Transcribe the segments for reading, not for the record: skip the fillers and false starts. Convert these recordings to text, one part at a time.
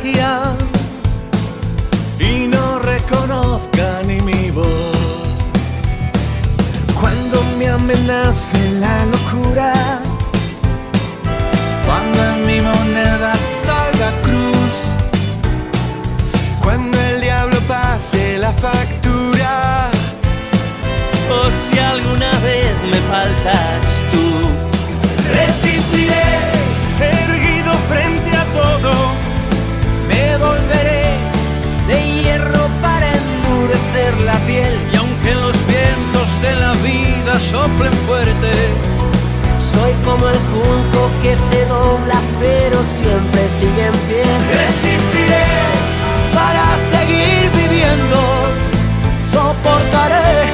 magia y no reconozca ni mi voz. Cuando me amenace la locura, cuando en mi moneda salga cruz, cuando el diablo pase la factura, o si alguna vez me faltas tú, resistiré erguido frente a todo. Me volveré de hierro para endurecer la piel, y aunque los vientos de la vida soplen fuerte, soy como el junco que se dobla pero siempre sigue en pie. Resistiré para seguir viviendo, soportaré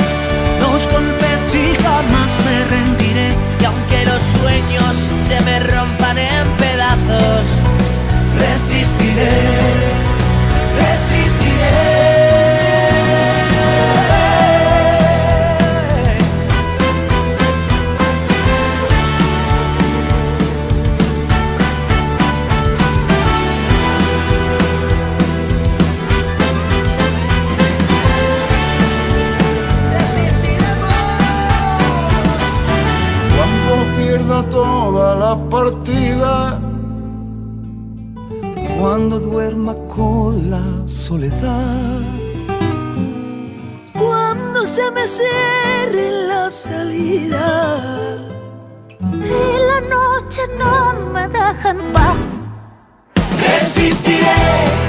los golpes y jamás me rendiré. Y aunque los sueños se me rompan en pedazos, resistiré, resistiré. Toda la partida, cuando duerma con la soledad, cuando se me cierre la salida y la noche no me deja en paz, Resistiré